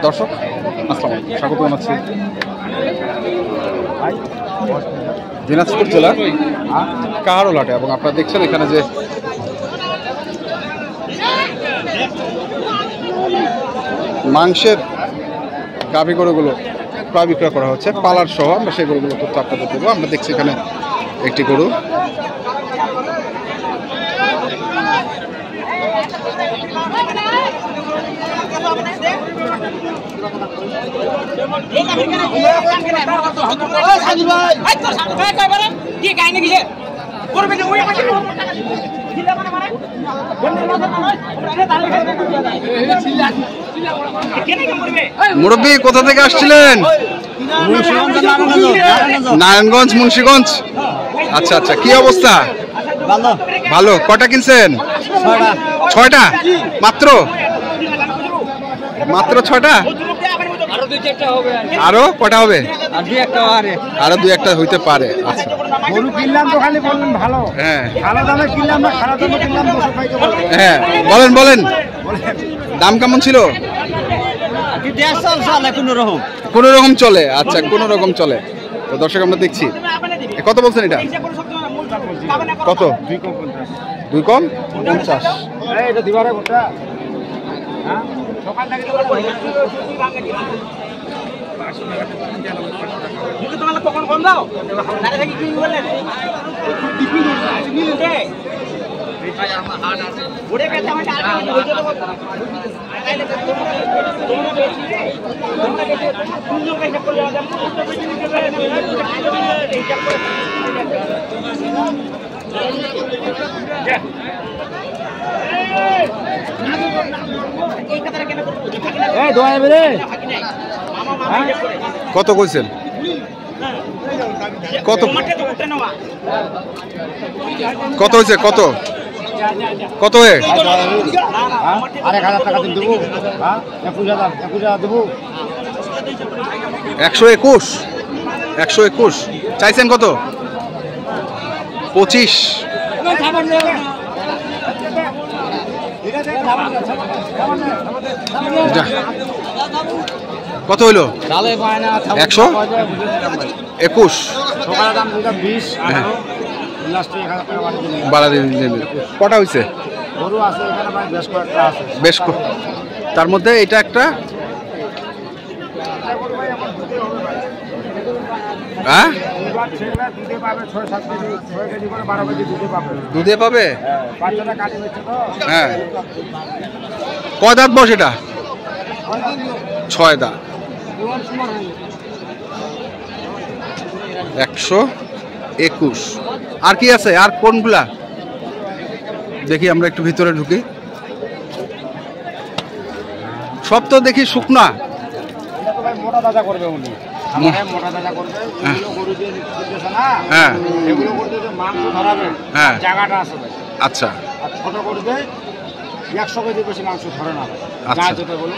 দর্শক আসসালামু আলাইকুম, স্বাগত জানাচ্ছি দিনাজপুর জেলার কাহারোলহাটে। এবং আপনারা দেখছেন এখানে যে মাংসের গাভী গরুগুলো প্রায় বিক্রয় করা হচ্ছে পালার সহ। আমরা সেই গরুগুলো তথ্য আপনাদের দেবো। আমরা দেখছি এখানে একটি গরু, মুরব্বী কোথা থেকে আসছিলেন? নারায়ণগঞ্জ, মুন্সিগঞ্জ। আচ্ছা আচ্ছা, কি অবস্থা? ভালো। কটা কিনছেন? 6টা মাত্র? মাত্র 6টা? আরো কটা হবে? আরো 2-1টা হইতে পারে। আচ্ছা, গরু কিনলাম তো খালি বললেন ভালো। হ্যাঁ, ভালো দামে কিনলাম না খারাপ দামে কিনলাম, বসে খাইতে বলেন। হ্যাঁ বলেন বলেন, দাম কেমন ছিল? কোনো রকম চলে। আচ্ছা, কোনো রকম চলে। তো দর্শক আমরা দেখছি, কত বলছেন এটা? কত? 2 কম 50। এটা দিবারে গোটা সকাল থেকে তোমার কখন কম দাও দাঁড়িয়ে থাকি কি বললেন? ওরে কাছে আমার টাকা হইতো তো আইলে তোমরা বেশি তোমরা বেশি সুন্দর কাছে করে দাও তোমরা বেশি নিতে পারে এই চাপ করে এই কথা কেন করতে এই দোয়া বেরে কত কইছেন? কত কত হয়েছে? কত কত হয়ে? 1000 টাকা দিন দেবো। 21,000 দেবো। 121। 121 চাইছেন কত? 25। কত হইলো? 121। বাড়া দিন। কটা হয়েছে? বেশ, তার মধ্যে এটা একটা। হ্যাঁ, দুধে পাবে। হ্যাঁ, কয় দাঁত বস এটা? 6 দাঁত। 121। আর কি আছে? আর কোনগুলা দেখি, আমরা একটু ভিতরে ঢুকি। সব তো দেখি শুকনা। মোটা তাজা করবে উনি, মোটা তাজা করবে। গরু দিয়ে দিতেছে না, হ্যাঁ, এগুলো করতে মাংস ধরাবে। হ্যাঁ, জায়গাটা আছে ভাই। আচ্ছা, আর ছোট করবে 100 কেজি বেশি মাংস ধরে না। আচ্ছা, যেটা বলো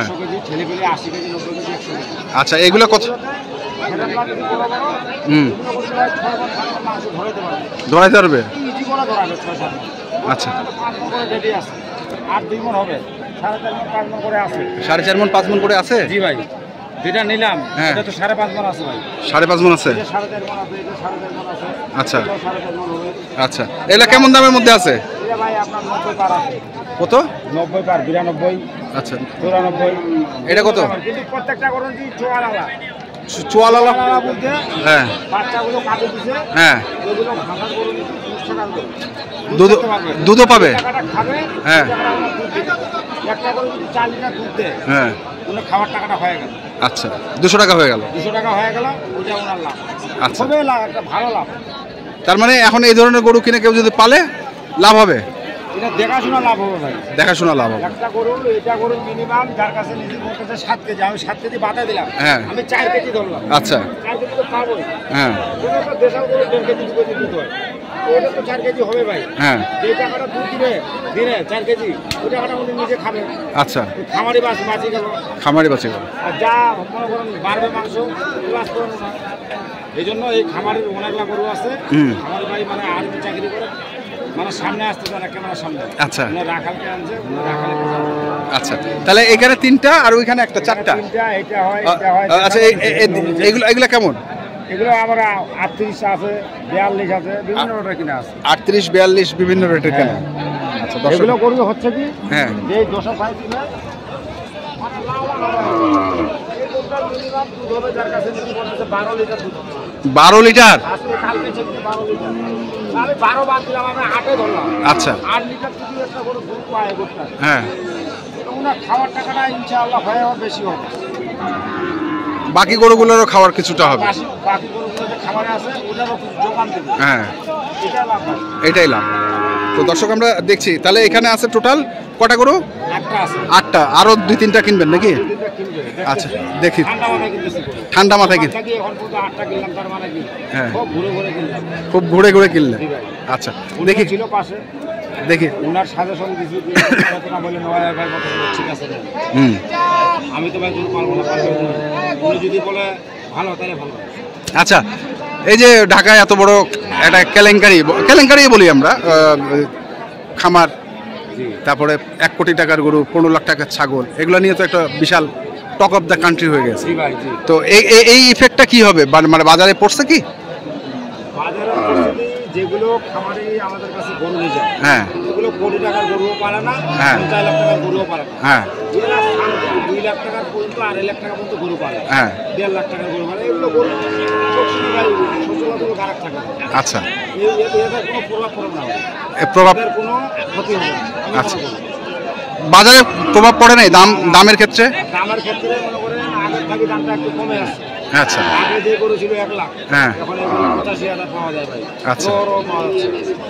100 কেজি ঠেলে ফেলে 80 কেজি 90 কেজি 100 কেজি। আচ্ছা, এগুলো কত? ধরাইতে পারবে। আচ্ছা, 4.5 মণ 5 মণ করে আছে। জি ভাই, যেটা নিলাম এটা তো 5.5 মণ আছে ভাই। 5.5 মণ আছে। 4.5 মণ আছে, এটা 4.5 মণ আছে। আচ্ছা, 4.5 মণ হবে। আচ্ছা, এগুলা কেমন দামের মধ্যে আছে? এটা ভাই আপনার 90 পার আছে। কত? 90 পার, 92। আচ্ছা, 94। এটা কত? কিন্তু প্রত্যেকটা করুন কি চোয়ালালা। চোয়ালালা বলতে হ্যাঁ, বাচ্চাগুলো কাটে দিছে। হ্যাঁ, ওগুলো ভাঙা করুন দুধও পাবে। খাবে। হ্যাঁ, একটা করে 4 লিটার দুধ দেয়। হ্যাঁ, ওনার খাওয়ার টাকাটা হয়ে গেল। আচ্ছা, 200 টাকা হয়ে গেল। 200 টাকা হয়ে গেল, ওটা ওনার লাভ। আচ্ছা, খুবই লাভ, একটা ভালো লাভ। তার মানে এখন এই ধরনের গরু কিনে কেউ যদি পালে লাভ হবে। এটা দেখাশোনা লাভ হবে ভাই, দেখাশোনা লাভ হবে। একটা গরু এটা গরু মিনিমাম যার কাছে নিজে বলতেছে 7 কেজি, আমি 7 কেজি বাধা দিলাম। হ্যাঁ, আমি 4 কেজি ধরলাম। আচ্ছা, 4 কেজি তো পাবোই। হ্যাঁ, দেশাল গরু 1.5 কেজি 2 কেজি দুধ হয়, ওটা তো 4 কেজি হবে ভাই। হ্যাঁ, যে টাকাটা দুধ দিবে দিনে 4 কেজি, ওই টাকাটা উনি নিজে খাবে। আচ্ছা, খামারি বাঁচি গেল। খামারি বাঁচে গেল। আর যা মনে করেন বাড়বে মাংস ক্লাস করবো না। এই জন্য এই খামারের অনেকগুলা গরু আছে। আমার ভাই মানে আর্মি চাকরি করে, মানে সামনে আসতে চায় না ক্যামেরার সামনে। আচ্ছা, রাখালকে আনছে, রাখালকে আচ্ছা, তাহলে এখানে 3টা আর ওইখানে একটা, 4টা। আচ্ছা, এগুলো এগুলো কেমন? এগুলো আমরা 38 আছে, 42 আছে, বিভিন্ন রেটের কিনা আছে। 38, 42 বিভিন্ন রেটের কেনা। আচ্ছা, এগুলো গরু হচ্ছে কি, হ্যাঁ, এই 205 কিনা 12 লিটার দুধ। 12 লিটার? আজকে কালকে ছিল 12 লিটার। আমি 12 বাদ দিলাম, আমরা 8 ধরলাম। আচ্ছা, 8 লিটার যদি একটা গরু দুধ পায় গোটা, হ্যাঁ, ওনার খাওয়ার টাকাটা ইনশাআল্লাহ হয় আর বেশি হবে। বাকি গরুগুলোরও খাওয়ার কিছুটা হবে। বাকি গরুগুলো যে খাবারে আছে ওটারও কিছু যোগান দেবে। হ্যাঁ, এটা লাভ হয়। এটাই লাভ। তো দর্শক আমরা দেখছি, তাহলে এখানে আছে টোটাল কটা গরু? একটা আছে, 8টা। আরো 2-3টা কিনবেন নাকি? আচ্ছা, দেখি। ঠান্ডা মাথায় কিনতেছি। ঠান্ডা মাথায় কিন? এখন পর্যন্ত 8টা কিনলাম, তার মানে কি হ্যাঁ, খুব ঘুরে ঘুরে কিনলাম। খুব ঘুরে ঘুরে কিনলে। আচ্ছা, দেখি ছিল পাশে, দেখি। ওনার সাজেশন দিয়েছি যে আলোচনা বলে নয় ভাই কথা ঠিক আছে না। আমি তো ভাই গরু পালবো না, পালবো না। উনি যদি বলে ভালো তাহলে ভালো। আচ্ছা, এই যে ঢাকায় এত বড় একটা কেলেঙ্কারি বলি আমরা, খামার, তারপরে 1 কোটি টাকার গরু, 15 লাখ টাকার ছাগল, এগুলো নিয়ে তো একটা বিশাল টক অফ দ্য কান্ট্রি হয়ে গেছে। তো এই ইফেক্টটা কি হবে, মানে বাজারে পড়ছে কি? বাজারে পরিস্থিতি যেগুলো খামারে আমাদের কাছে গরু নিয়ে যায়, হ্যাঁ, এগুলো কোটি টাকার গরুও পারে না, হ্যাঁ, 4 লাখ টাকার গরুও পারে না। হ্যাঁ, এরা 2 লাখ টাকার পর্যন্ত 2.5 লাখ টাকা পর্যন্ত গরু পারে, হ্যাঁ, 1.5 লাখ টাকার গরু পারে। এগুলো গরু সবসময় ভাই সচরাচর গারাক থাকে। আচ্ছা, এদের কোনো প্রভাব পড়ে না, প্রভাব, এদের কোনো ক্ষতি হবে না। আচ্ছা, বাজারে প্রভাব পড়ে নাই দামের ক্ষেত্রে? দামের ক্ষেত্রে মনে করেন আগের থেকে দামটা একটু কমে আসছে। আচ্ছা, আগে যে গরু ছিল 1 লাখ, হ্যাঁ, এখন এগুলো 85,000 পাওয়া যায় ভাই। আচ্ছা,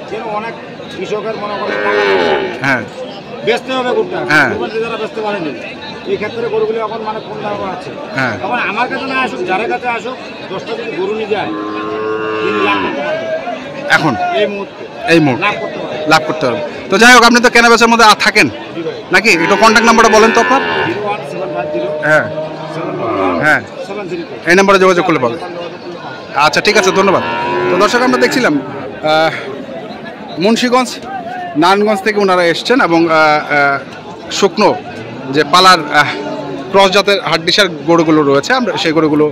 কেন অনেক কৃষকের মনে করেন টাকা হ্যাঁ, বেচতে হবে গরুটা, হ্যাঁ, যারা বেচতে পারেনি এই ক্ষেত্রে গরুগুলো এখন মানে কম দাম আছে। হ্যাঁ, তখন আমার কাছে না আসুক, যার কাছে আসুক, 10টা যদি গরু নিয়ে যায় 3 লাখ করতে পারবে এখন এই মুহূর্তে, লাভ করতে পারবে, লাভ করতে হবে। তো যাই হোক, আপনি তো কেনা বেচার মধ্যে থাকেন নাকি? একটু কন্ট্যাক্ট নাম্বারটা বলেন তো আপনার। 01750 হ্যাঁ, হ্যাঁ, 703 এই নাম্বারে যোগাযোগ করলে পাবেন। আচ্ছা, ঠিক আছে, ধন্যবাদ। তো দর্শক আমরা দেখছিলাম মুন্সিগঞ্জ, নারায়ণগঞ্জ থেকে ওনারা এসছেন এবং শুকনো যে পালার ক্রস জাতের হাড্ডিসার গরুগুলো রয়েছে, আমরা সেই গরুগুলো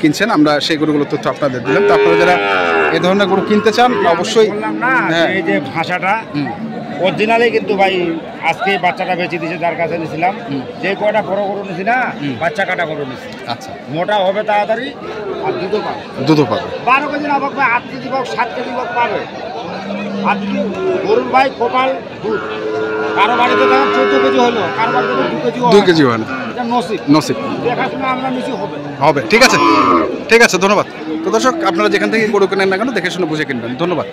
কিনছেন। আমরা সেই গরুগুলো তথ্য আপনাদের দিলাম। তো আপনারা যারা এই ধরনের গরু কিনতে চান অবশ্যই, বললাম না হ্যাঁ, এই যে ভাষাটা অরিজিনালি কিন্তু ভাই আজকে বাচ্চাটা বেঁচে দিয়েছে, যার কাছে নিয়েছিলাম। যে কয়টা বড় গরু নিয়েছি না, বাচ্চা কাটা গরু নিয়েছি। আচ্ছা, মোটা হবে তাড়াতাড়ি আর দুধও পাবে, দুধও পাবে। 12 কেজি না পাবে, 8 কেজি পাবে, 7 কেজি পাবে। আর যদি গরুর ভাই কপাল দুধ, কারো বাড়িতে দেখেন 14 কেজি হলো, কারো বাড়িতে 2 কেজি, 2 কেজি হয় না, এটা নসিব। নসিব, দেখাশোনা আমরা নিচে হবে হবে। ঠিক আছে, ঠিক আছে, ধন্যবাদ। তো দর্শক, আপনারা যেখান থেকে গরু কেনেন না কেন দেখে শুনে বুঝে কিনবেন। ধন্যবাদ।